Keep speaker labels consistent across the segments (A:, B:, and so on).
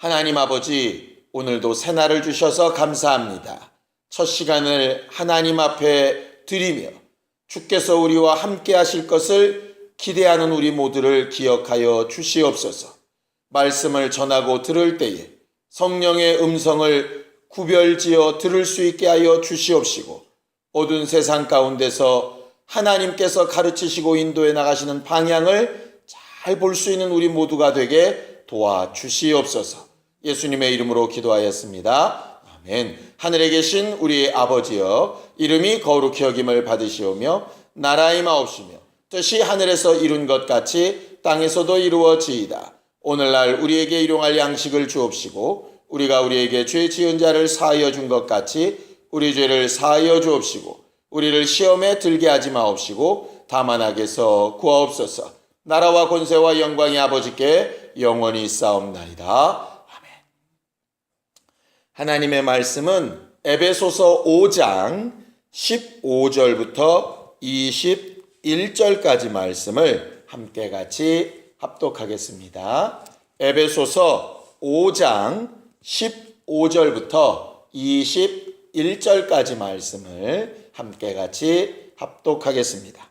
A: 하나님 아버지, 오늘도 새날을 주셔서 감사합니다. 첫 시간을 하나님 앞에 드리며 주께서 우리와 함께 하실 것을 기대하는 우리 모두를 기억하여 주시옵소서. 말씀을 전하고 들을 때에 성령의 음성을 구별지어 들을 수 있게 하여 주시옵시고, 어두운 세상 가운데서 하나님께서 가르치시고 인도해 나가시는 방향을 잘 볼 수 있는 우리 모두가 되게 도와주시옵소서. 예수님의 이름으로 기도하였습니다. 아멘. 하늘에 계신 우리 아버지여, 이름이 거룩히 여김을 받으시오며 나라의 마옵시며 뜻이 하늘에서 이룬 것 같이 땅에서도 이루어지이다. 오늘날 우리에게 일용할 양식을 주옵시고, 우리가 우리에게 죄 지은 자를 사하여 준 것 같이 우리 죄를 사하여 주옵시고, 우리를 시험에 들게 하지 마옵시고 다만 악에서 구하옵소서. 나라와 권세와 영광이 아버지께 영원히 있사옵나이다. 아멘. 하나님의 말씀은 에베소서 5장 15절부터 21절까지 말씀을 함께 같이 합독하겠습니다. 에베소서 5장 15절부터 21절까지 말씀을 함께 같이 합독하겠습니다.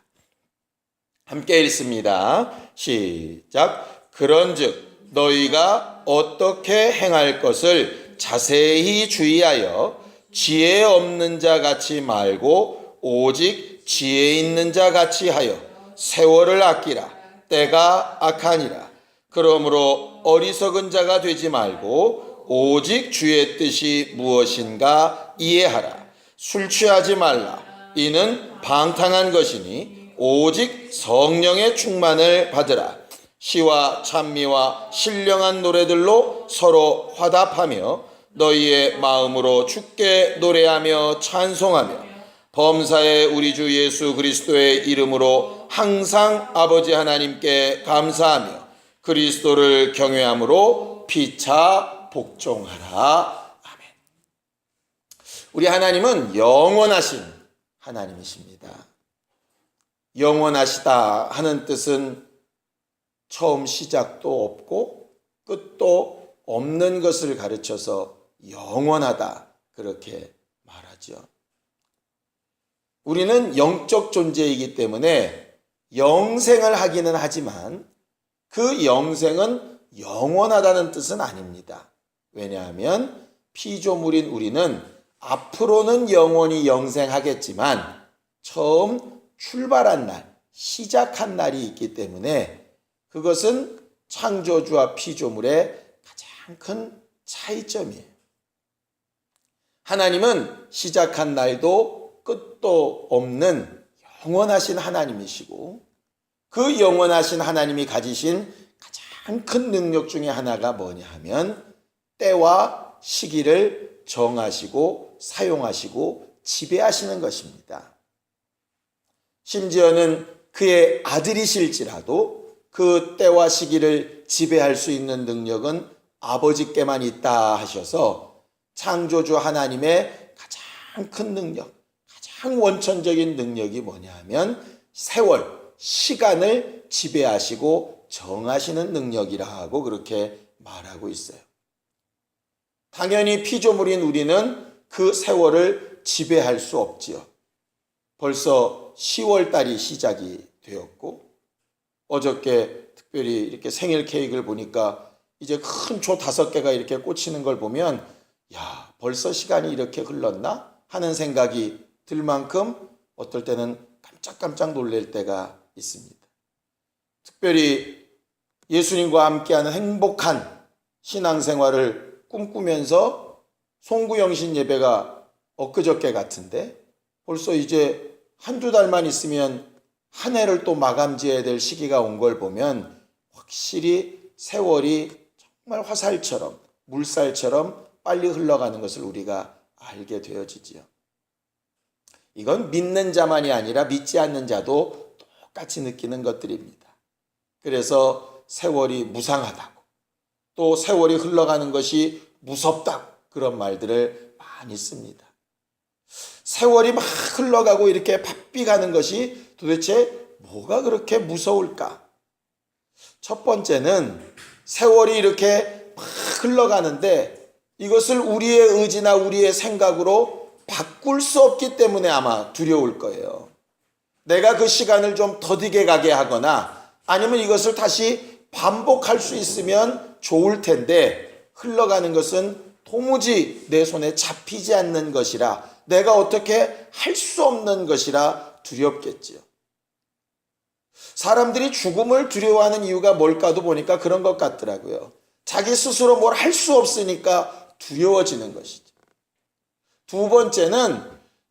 A: 함께 읽습니다. 시작. 그런즉 너희가 어떻게 행할 것을 자세히 주의하여 지혜 없는 자 같이 말고 오직 지혜 있는 자 같이 하여 세월을 아끼라. 때가 악하니라. 그러므로 어리석은 자가 되지 말고 오직 주의 뜻이 무엇인가 이해하라. 술 취하지 말라. 이는 방탕한 것이니 오직 성령의 충만을 받으라. 시와 찬미와 신령한 노래들로 서로 화답하며 너희의 마음으로 주께 노래하며 찬송하며 범사의 우리 주 예수 그리스도의 이름으로 항상 아버지 하나님께 감사하며 그리스도를 경외함으로 피차 복종하라. 아멘. 우리 하나님은 영원하신 하나님이십니다. 영원하시다 하는 뜻은 처음 시작도 없고 끝도 없는 것을 가르쳐서 영원하다 그렇게 말하죠. 우리는 영적 존재이기 때문에 영생을 하기는 하지만 그 영생은 영원하다는 뜻은 아닙니다. 왜냐하면 피조물인 우리는 앞으로는 영원히 영생하겠지만 처음 출발한 날, 시작한 날이 있기 때문에 그것은 창조주와 피조물의 가장 큰 차이점이에요. 하나님은 시작한 날도 끝도 없는 영원하신 하나님이시고, 그 영원하신 하나님이 가지신 가장 큰 능력 중에 하나가 뭐냐 하면 때와 시기를 정하시고 사용하시고 지배하시는 것입니다. 심지어는 그의 아들이실지라도 그 때와 시기를 지배할 수 있는 능력은 아버지께만 있다 하셔서 창조주 하나님의 가장 큰 능력, 가장 원천적인 능력이 뭐냐 하면 세월, 시간을 지배하시고 정하시는 능력이라고 그렇게 말하고 있어요. 당연히 피조물인 우리는 그 세월을 지배할 수 없지요. 벌써 10월 달이 시작이 되었고, 어저께 특별히 이렇게 생일 케이크를 보니까 이제 큰 초 5개가 이렇게 꽂히는 걸 보면 야, 벌써 시간이 이렇게 흘렀나 하는 생각이 들 만큼 어떨 때는 깜짝깜짝 놀랄 때가 있습니다. 특별히 예수님과 함께하는 행복한 신앙생활을 꿈꾸면서 송구영신 예배가 엊그저께 같은데 벌써 이제 한두 달만 있으면 한 해를 또 마감 지어야 될 시기가 온 걸 보면 확실히 세월이 정말 화살처럼 물살처럼 빨리 흘러가는 것을 우리가 알게 되어지지요. 이건 믿는 자만이 아니라 믿지 않는 자도 똑같이 느끼는 것들입니다. 그래서 세월이 무상하다고, 또 세월이 흘러가는 것이 무섭다고 그런 말들을 많이 씁니다. 세월이 막 흘러가고 이렇게 바삐 가는 것이 도대체 뭐가 그렇게 무서울까? 첫 번째는 세월이 이렇게 막 흘러가는데 이것을 우리의 의지나 우리의 생각으로 바꿀 수 없기 때문에 아마 두려울 거예요. 내가 그 시간을 좀 더디게 가게 하거나 아니면 이것을 다시 반복할 수 있으면 좋을 텐데 흘러가는 것은 도무지 내 손에 잡히지 않는 것이라 내가 어떻게 할 수 없는 것이라 두렵겠지요. 사람들이 죽음을 두려워하는 이유가 뭘까도 보니까 그런 것 같더라고요. 자기 스스로 뭘 할 수 없으니까 두려워지는 것이죠. 두 번째는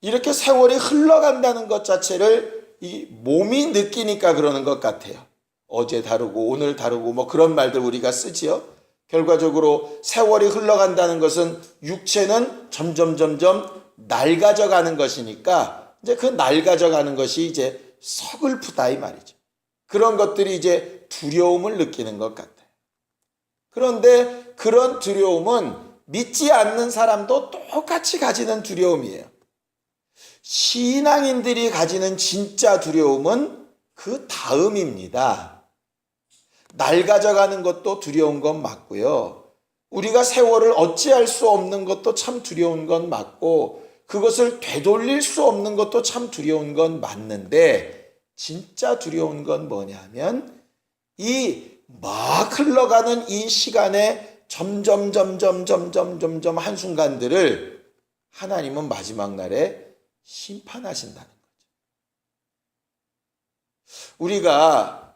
A: 이렇게 세월이 흘러간다는 것 자체를 이 몸이 느끼니까 그러는 것 같아요. 어제 다르고 오늘 다르고 뭐 그런 말들 우리가 쓰지요. 결과적으로 세월이 흘러간다는 것은 육체는 점점 낡아져 가는 것이니까 이제 그 낡아져 가는 것이 이제 서글프다 이 말이죠. 그런 것들이 이제 두려움을 느끼는 것 같아요. 그런데 그런 두려움은 믿지 않는 사람도 똑같이 가지는 두려움이에요. 신앙인들이 가지는 진짜 두려움은 그 다음입니다. 낡아져 가는 것도 두려운 건 맞고요. 우리가 세월을 어찌할 수 없는 것도 참 두려운 건 맞고 그것을 되돌릴 수 없는 것도 참 두려운 건 맞는데 진짜 두려운 건 뭐냐면 이 막 흘러가는 이 시간에 점점 한순간들을 하나님은 마지막 날에 심판하신다는 거죠. 우리가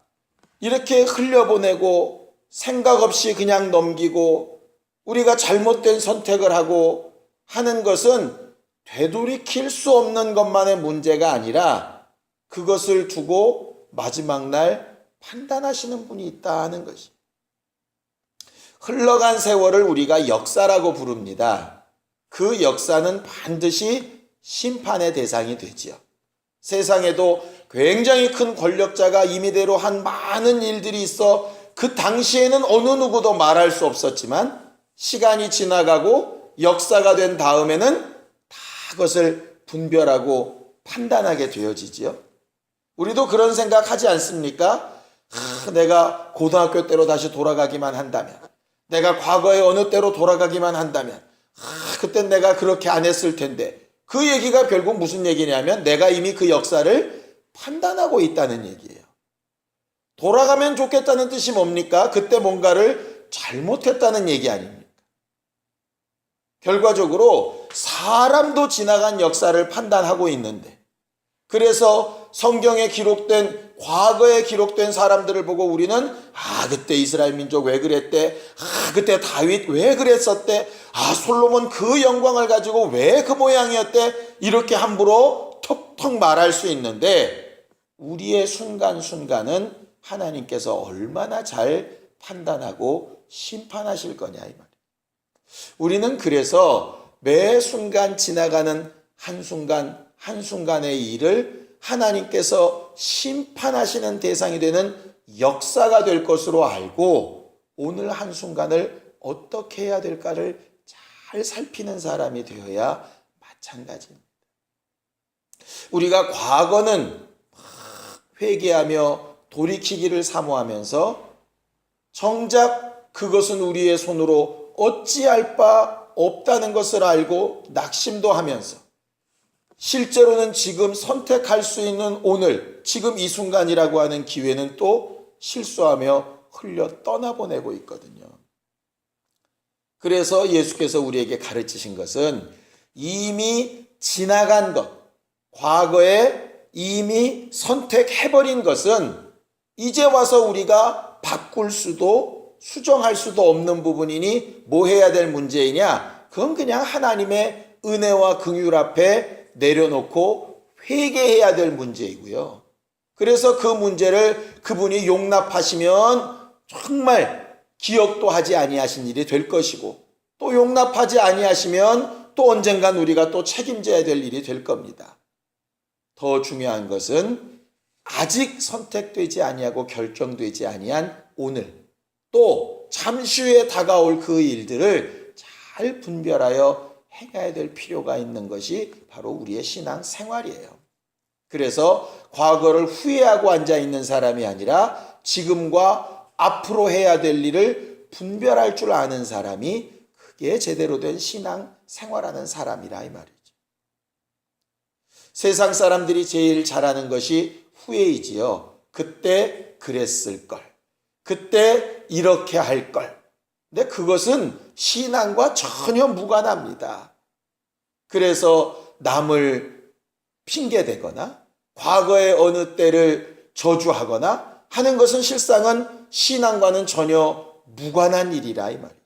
A: 이렇게 흘려보내고 생각 없이 그냥 넘기고 우리가 잘못된 선택을 하고 하는 것은 되돌이킬 수 없는 것만의 문제가 아니라 그것을 두고 마지막 날 판단하시는 분이 있다는 것이. 흘러간 세월을 우리가 역사라고 부릅니다. 그 역사는 반드시 심판의 대상이 되지요. 세상에도 굉장히 큰 권력자가 임의대로 한 많은 일들이 있어 그 당시에는 어느 누구도 말할 수 없었지만 시간이 지나가고 역사가 된 다음에는 다 그것을 분별하고 판단하게 되어지지요. 우리도 그런 생각하지 않습니까? 내가 고등학교 때로 다시 돌아가기만 한다면, 내가 과거의 어느 때로 돌아가기만 한다면, 그땐 내가 그렇게 안 했을 텐데. 그 얘기가 결국 무슨 얘기냐면 내가 이미 그 역사를 판단하고 있다는 얘기예요. 돌아가면 좋겠다는 뜻이 뭡니까? 그때 뭔가를 잘못했다는 얘기 아닙니까? 결과적으로 사람도 지나간 역사를 판단하고 있는데 그래서 성경에 기록된 과거에 기록된 사람들을 보고 우리는 그때 이스라엘 민족 왜 그랬대? 그때 다윗 왜 그랬었대? 솔로몬 그 영광을 가지고 왜 그 모양이었대? 이렇게 함부로 톡톡 말할 수 있는데 우리의 순간순간은 하나님께서 얼마나 잘 판단하고 심판하실 거냐 이 말이에요. 우리는 그래서 매 순간 지나가는 한순간 한순간의 일을 하나님께서 심판하시는 대상이 되는 역사가 될 것으로 알고 오늘 한순간을 어떻게 해야 될까를 잘 살피는 사람이 되어야 마찬가지입니다. 우리가 과거는 회개하며 돌이키기를 사모하면서 정작 그것은 우리의 손으로 어찌할 바 없다는 것을 알고 낙심도 하면서 실제로는 지금 선택할 수 있는 오늘, 지금 이 순간이라고 하는 기회는 또 실수하며 흘려 떠나보내고 있거든요. 그래서 예수께서 우리에게 가르치신 것은 이미 지나간 것, 과거에 이미 선택해버린 것은 이제 와서 우리가 바꿀 수도 수정할 수도 없는 부분이니 뭐 해야 될 문제이냐? 그건 그냥 하나님의 은혜와 긍휼 앞에 내려놓고 회개해야 될 문제이고요. 그래서 그 문제를 그분이 용납하시면 정말 기억도 하지 아니하신 일이 될 것이고 또 용납하지 아니하시면 또 언젠간 우리가 또 책임져야 될 일이 될 겁니다. 더 중요한 것은 아직 선택되지 아니하고 결정되지 아니한 오늘 또 잠시 후에 다가올 그 일들을 잘 분별하여 행해야 될 필요가 있는 것이 바로 우리의 신앙 생활이에요. 그래서 과거를 후회하고 앉아있는 사람이 아니라 지금과 앞으로 해야 될 일을 분별할 줄 아는 사람이 그게 제대로 된 신앙 생활하는 사람이라 이 말이죠. 세상 사람들이 제일 잘하는 것이 후회이지요. 그때 그랬을 걸. 그때 이렇게 할 걸. 근데 그것은 신앙과 전혀 무관합니다. 그래서 남을 핑계대거나 과거의 어느 때를 저주하거나 하는 것은 실상은 신앙과는 전혀 무관한 일이라 이 말이죠.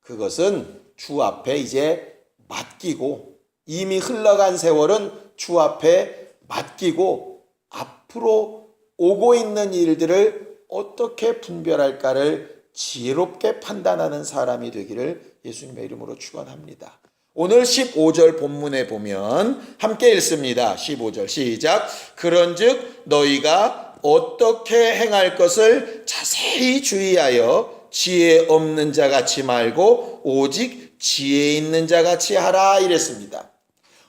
A: 그것은 주 앞에 이제 맡기고 이미 흘러간 세월은 주 앞에 맡기고 앞으로 오고 있는 일들을 어떻게 분별할까를 지혜롭게 판단하는 사람이 되기를 예수님의 이름으로 축원합니다. 오늘 15절 본문에 보면 함께 읽습니다. 15절 시작. 그런즉 너희가 어떻게 행할 것을 자세히 주의하여 지혜 없는 자같이 말고 오직 지혜 있는 자같이 하라 이랬습니다.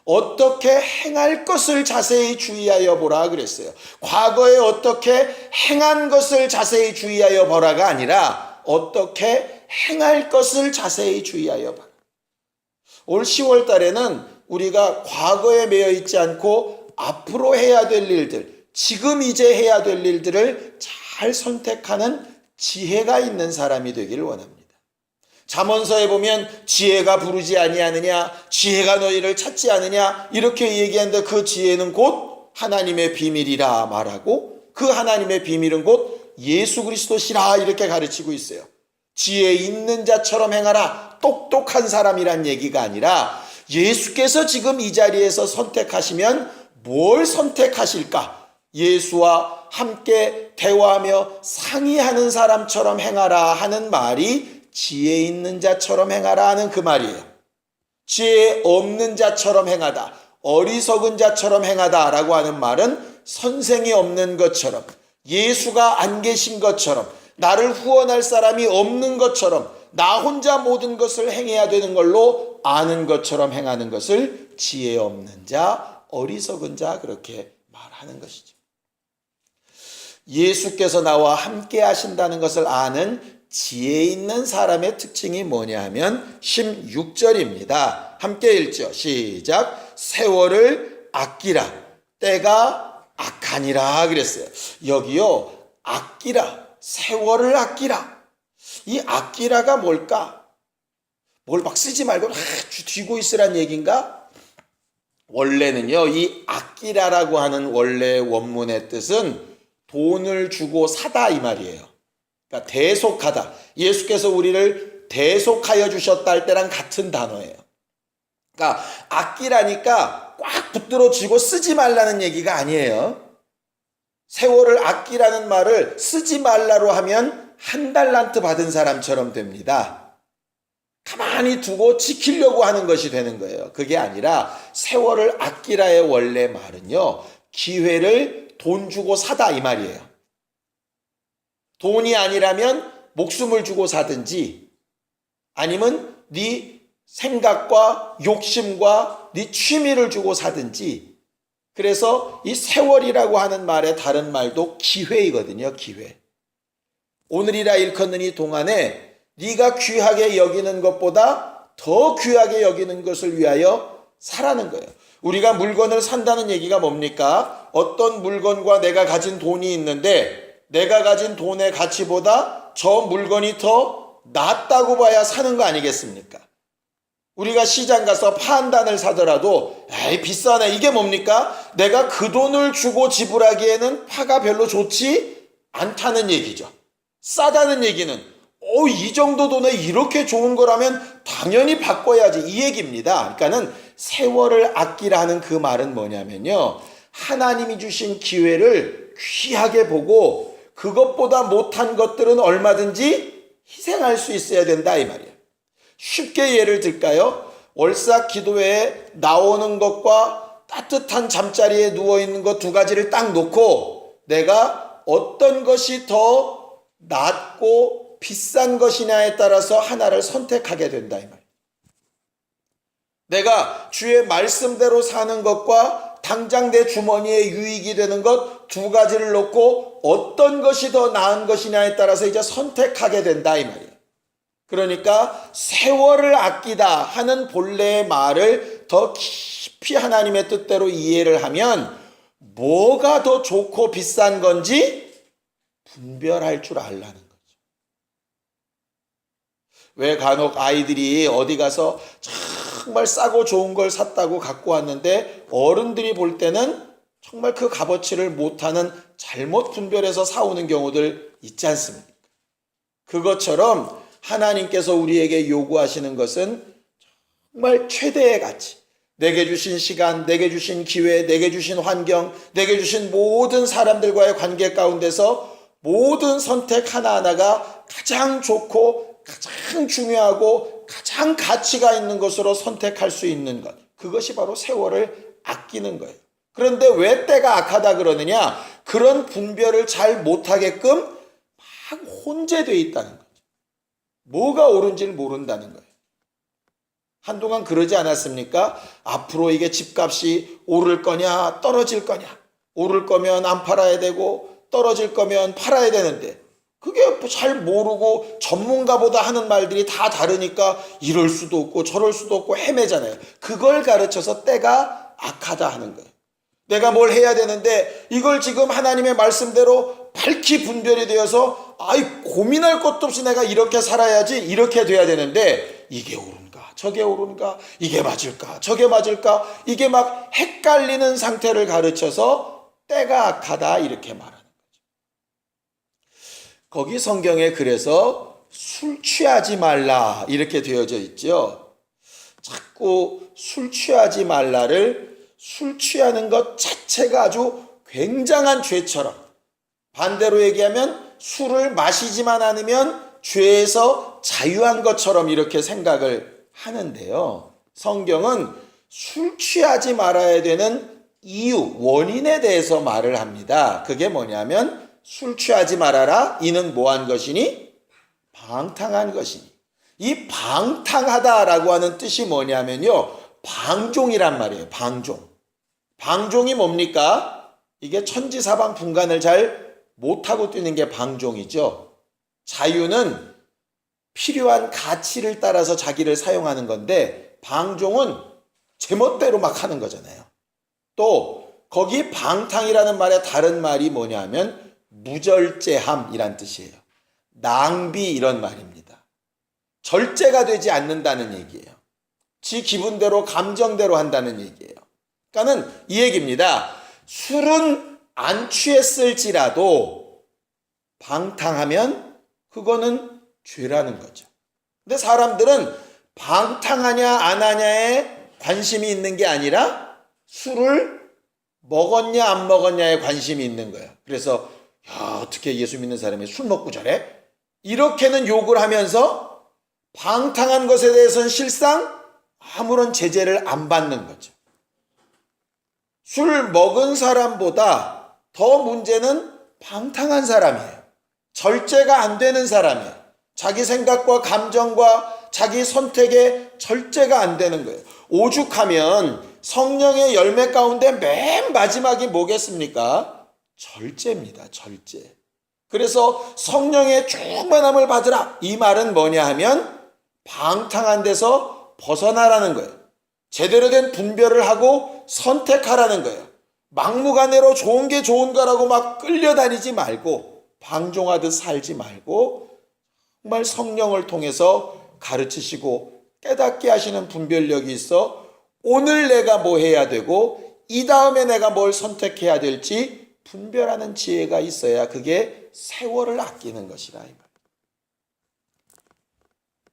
A: 어떻게 행할 것을 자세히 주의하여 보라 그랬어요. 과거에 어떻게 행한 것을 자세히 주의하여 보라가 아니라 어떻게 행할 것을 자세히 주의하여 봐라. 올 10월 달에는 우리가 과거에 매여 있지 않고 앞으로 해야 될 일들, 지금 이제 해야 될 일들을 잘 선택하는 지혜가 있는 사람이 되기를 원합니다. 잠언서에 보면 지혜가 부르지 아니하느냐, 지혜가 너희를 찾지 않으냐 이렇게 얘기하는데 그 지혜는 곧 하나님의 비밀이라 말하고 그 하나님의 비밀은 곧 예수 그리스도시라 이렇게 가르치고 있어요. 지혜 있는 자처럼 행하라. 똑똑한 사람이란 얘기가 아니라 예수께서 지금 이 자리에서 선택하시면 뭘 선택하실까? 예수와 함께 대화하며 상의하는 사람처럼 행하라 하는 말이 지혜 있는 자처럼 행하라 하는 그 말이에요. 지혜 없는 자처럼 행하다, 어리석은 자처럼 행하다라고 하는 말은 선생이 없는 것처럼, 예수가 안 계신 것처럼, 나를 후원할 사람이 없는 것처럼, 나 혼자 모든 것을 행해야 되는 걸로 아는 것처럼 행하는 것을 지혜 없는 자, 어리석은 자 그렇게 말하는 것이죠. 예수께서 나와 함께 하신다는 것을 아는 지혜 있는 사람의 특징이 뭐냐 하면 16절입니다. 함께 읽죠. 시작. 세월을 아끼라. 때가 악하니라 그랬어요. 여기요. 아끼라. 세월을 아끼라. 이 아끼라가 뭘까? 뭘 막 쓰지 말고 쥐고 있으란 얘기인가? 원래는요. 이 아끼라라고 하는 원래 원문의 뜻은 돈을 주고 사다 이 말이에요. 그러니까 대속하다. 예수께서 우리를 대속하여 주셨다 할 때랑 같은 단어예요. 그러니까 아끼라니까 꽉 붙들어 쥐고 쓰지 말라는 얘기가 아니에요. 세월을 아끼라는 말을 쓰지 말라로 하면 한 달란트 받은 사람처럼 됩니다. 가만히 두고 지키려고 하는 것이 되는 거예요. 그게 아니라 세월을 아끼라의 원래 말은요. 기회를 돈 주고 사다 이 말이에요. 돈이 아니라면 목숨을 주고 사든지 아니면 네 생각과 욕심과 네 취미를 주고 사든지. 그래서 이 세월이라고 하는 말의 다른 말도 기회이거든요. 기회. 오늘이라 일컫는 동안에 네가 귀하게 여기는 것보다 더 귀하게 여기는 것을 위하여 사라는 거예요. 우리가 물건을 산다는 얘기가 뭡니까? 어떤 물건과 내가 가진 돈이 있는데 내가 가진 돈의 가치보다 저 물건이 더 낫다고 봐야 사는 거 아니겠습니까? 우리가 시장 가서 파 한 단을 사더라도 에이 비싸네 이게 뭡니까? 내가 그 돈을 주고 지불하기에는 파가 별로 좋지 않다는 얘기죠. 싸다는 얘기는 이 정도 돈에 이렇게 좋은 거라면 당연히 바꿔야지 이 얘기입니다. 그러니까는 세월을 아끼라는 그 말은 뭐냐면요. 하나님이 주신 기회를 귀하게 보고 그것보다 못한 것들은 얼마든지 희생할 수 있어야 된다 이 말이에요. 쉽게 예를 들까요? 월삭 기도회에 나오는 것과 따뜻한 잠자리에 누워있는 것 두 가지를 딱 놓고 내가 어떤 것이 더 낫고 비싼 것이냐에 따라서 하나를 선택하게 된다 이 말이에요. 내가 주의 말씀대로 사는 것과 당장 내 주머니에 유익이 되는 것 두 가지를 놓고 어떤 것이 더 나은 것이냐에 따라서 이제 선택하게 된다 이 말이에요. 그러니까 세월을 아끼다 하는 본래의 말을 더 깊이 하나님의 뜻대로 이해를 하면 뭐가 더 좋고 비싼 건지 분별할 줄 알라는 거죠. 왜 간혹 아이들이 어디 가서 정말 싸고 좋은 걸 샀다고 갖고 왔는데 어른들이 볼 때는 정말 그 값어치를 못하는 잘못 분별해서 사오는 경우들 있지 않습니까? 그것처럼 하나님께서 우리에게 요구하시는 것은 정말 최대의 가치, 내게 주신 시간, 내게 주신 기회, 내게 주신 환경, 내게 주신 모든 사람들과의 관계 가운데서 모든 선택 하나하나가 가장 좋고 가장 중요하고 가장 가치가 있는 것으로 선택할 수 있는 것, 그것이 바로 세월을 아끼는 거예요. 그런데 왜 때가 악하다 그러느냐? 그런 분별을 잘 못하게끔 막 혼재되어 있다는 거죠. 뭐가 옳은지를 모른다는 거예요. 한동안 그러지 않았습니까? 앞으로 이게 집값이 오를 거냐 떨어질 거냐, 오를 거면 안 팔아야 되고 떨어질 거면 팔아야 되는데 그게 잘 모르고 전문가보다 하는 말들이 다 다르니까 이럴 수도 없고 저럴 수도 없고 헤매잖아요. 그걸 가르쳐서 때가 악하다 하는 거예요. 내가 뭘 해야 되는데 이걸 지금 하나님의 말씀대로 밝히 분별이 되어서 고민할 것도 없이 내가 이렇게 살아야지, 이렇게 돼야 되는데 이게 옳은가 저게 옳은가, 이게 맞을까 저게 맞을까, 이게 막 헷갈리는 상태를 가르쳐서 때가 악하다 이렇게 말하는 거죠. 거기 성경에 그래서 술 취하지 말라 이렇게 되어져 있죠. 자꾸 술 취하지 말라를 술 취하는 것 자체가 아주 굉장한 죄처럼, 반대로 얘기하면 술을 마시지만 않으면 죄에서 자유한 것처럼 이렇게 생각을 하는데요. 성경은 술 취하지 말아야 되는 이유, 원인에 대해서 말을 합니다. 그게 뭐냐면 술 취하지 말아라. 이는 뭐한 것이니? 방탕한 것이니. 이 방탕하다라고 하는 뜻이 뭐냐면요, 방종이란 말이에요. 방종이 뭡니까? 이게 천지사방분간을 잘 못하고 뛰는 게 방종이죠. 자유는 필요한 가치를 따라서 자기를 사용하는 건데 방종은 제멋대로 막 하는 거잖아요. 또 거기 방탕이라는 말의 다른 말이 뭐냐면 무절제함이란 뜻이에요. 낭비 이런 말입니다. 절제가 되지 않는다는 얘기예요. 지 기분대로 감정대로 한다는 얘기예요. 그러니까는 이 얘기입니다. 술은 안 취했을지라도 방탕하면 그거는 죄라는 거죠. 근데 사람들은 방탕하냐 안 하냐에 관심이 있는 게 아니라 술을 먹었냐 안 먹었냐에 관심이 있는 거예요. 그래서 어떻게 예수 믿는 사람이 술 먹고 저래? 이렇게는 욕을 하면서 방탕한 것에 대해서는 실상 아무런 제재를 안 받는 거죠. 술 먹은 사람보다 더 문제는 방탕한 사람이에요. 절제가 안 되는 사람이에요. 자기 생각과 감정과 자기 선택에 절제가 안 되는 거예요. 오죽하면 성령의 열매 가운데 맨 마지막이 뭐겠습니까? 절제입니다. 절제. 그래서 성령의 충만함을 받으라. 이 말은 뭐냐 하면 방탕한 데서 벗어나라는 거예요. 제대로 된 분별을 하고 선택하라는 거예요. 막무가내로 좋은 게 좋은가라고 막 끌려다니지 말고 방종하듯 살지 말고 정말 성령을 통해서 가르치시고 깨닫게 하시는 분별력이 있어 오늘 내가 뭐 해야 되고 이 다음에 내가 뭘 선택해야 될지 분별하는 지혜가 있어야 그게 세월을 아끼는 것이라.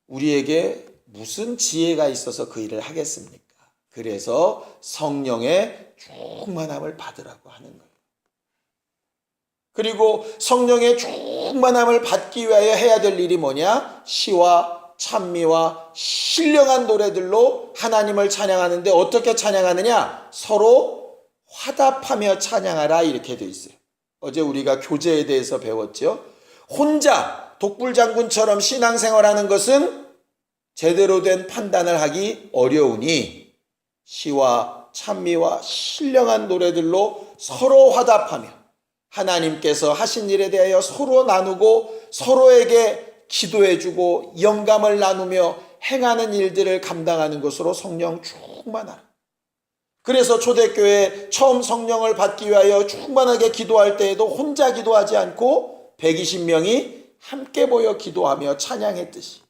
A: 우리에게 무슨 지혜가 있어서 그 일을 하겠습니까? 그래서 성령의 충만함을 받으라고 하는 거예요. 그리고 성령의 충만함을 받기 위하여 해야 될 일이 뭐냐? 시와 찬미와 신령한 노래들로 하나님을 찬양하는데 어떻게 찬양하느냐? 서로 화답하며 찬양하라 이렇게 돼 있어요. 어제 우리가 교제에 대해서 배웠죠. 혼자 독불장군처럼 신앙생활하는 것은 제대로 된 판단을 하기 어려우니 시와 찬미와 신령한 노래들로 서로 화답하며 하나님께서 하신 일에 대하여 서로 나누고 서로에게 기도해주고 영감을 나누며 행하는 일들을 감당하는 것으로 성령 충만하라. 그래서 초대교회 처음 성령을 받기 위하여 충만하게 기도할 때에도 혼자 기도하지 않고 120명이 함께 모여 기도하며 찬양했듯이,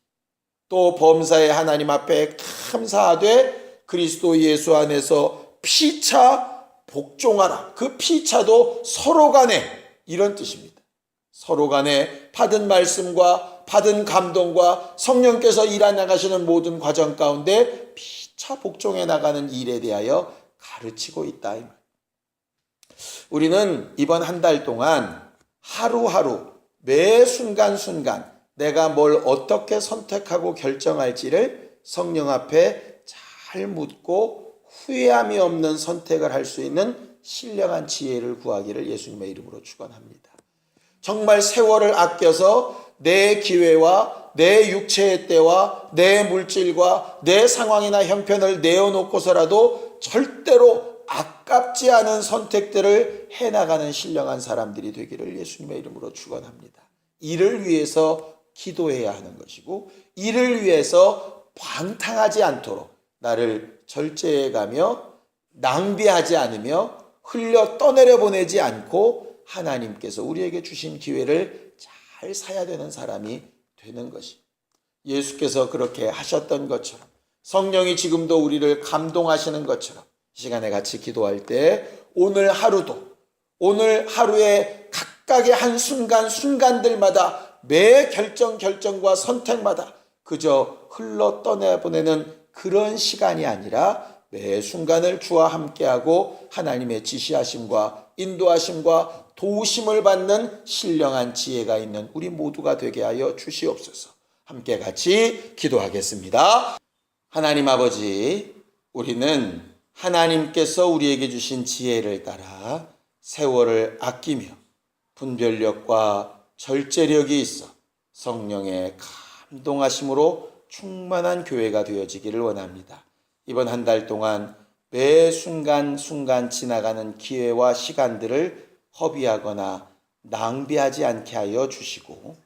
A: 또 범사의 하나님 앞에 감사하되 그리스도 예수 안에서 피차 복종하라. 그 피차도 서로 간에 이런 뜻입니다. 서로 간에 받은 말씀과 받은 감동과 성령께서 일하 나가시는 모든 과정 가운데 피차 복종해 나가는 일에 대하여 가르치고 있다 이 말. 우리는 이번 한 달 동안 하루하루 매 순간순간 내가 뭘 어떻게 선택하고 결정할지를 성령 앞에 잘 묻고 후회함이 없는 선택을 할 수 있는 신령한 지혜를 구하기를 예수님의 이름으로 축원합니다. 정말 세월을 아껴서 내 기회와 내 육체의 때와 내 물질과 내 상황이나 형편을 내어놓고서라도 절대로 아깝지 않은 선택들을 해나가는 신령한 사람들이 되기를 예수님의 이름으로 축원합니다. 이를 위해서 기도해야 하는 것이고, 이를 위해서 방탕하지 않도록 나를 절제해가며 낭비하지 않으며 흘려 떠내려 보내지 않고 하나님께서 우리에게 주신 기회를 잘 사야 되는 사람이 되는 것이, 예수께서 그렇게 하셨던 것처럼 성령이 지금도 우리를 감동하시는 것처럼 이 시간에 같이 기도할 때 오늘 하루도, 오늘 하루의 각각의 한순간순간들마다 매 결정과 선택마다 그저 흘러 떠내보내는 그런 시간이 아니라 매 순간을 주와 함께하고 하나님의 지시하심과 인도하심과 도우심을 받는 신령한 지혜가 있는 우리 모두가 되게 하여 주시옵소서. 함께 같이 기도하겠습니다. 하나님 아버지, 우리는 하나님께서 우리에게 주신 지혜를 따라 세월을 아끼며 분별력과 절제력이 있어 성령의 감동하심으로 충만한 교회가 되어지기를 원합니다. 이번 한 달 동안 매 순간순간 지나가는 기회와 시간들을 허비하거나 낭비하지 않게 하여 주시고,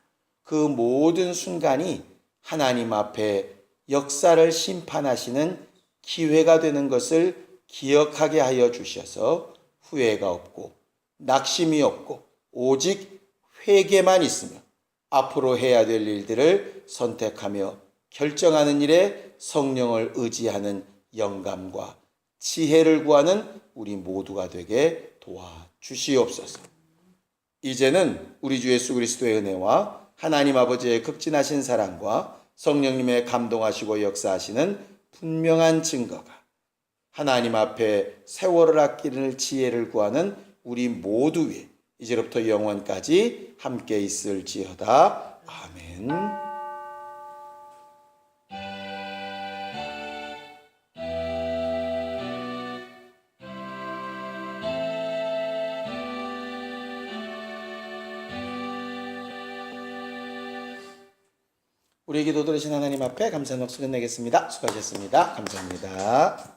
A: 그 모든 순간이 하나님 앞에 역사를 심판하시는 기회가 되는 것을 기억하게 하여 주셔서 후회가 없고 낙심이 없고 오직 회개만 있으며 앞으로 해야 될 일들을 선택하며 결정하는 일에 성령을 의지하는 영감과 지혜를 구하는 우리 모두가 되게 도와주시옵소서. 이제는 우리 주 예수 그리스도의 은혜와 하나님 아버지의 극진하신 사랑과 성령님의 감동하시고 역사하시는 분명한 증거가 하나님 앞에 세월을 아끼는 지혜를 구하는 우리 모두 위에 이제로부터 영원까지 함께 있을지어다. 아멘. 우리 기도 들으신 하나님 앞에 감사 넋을 내겠습니다. 수고하셨습니다. 감사합니다.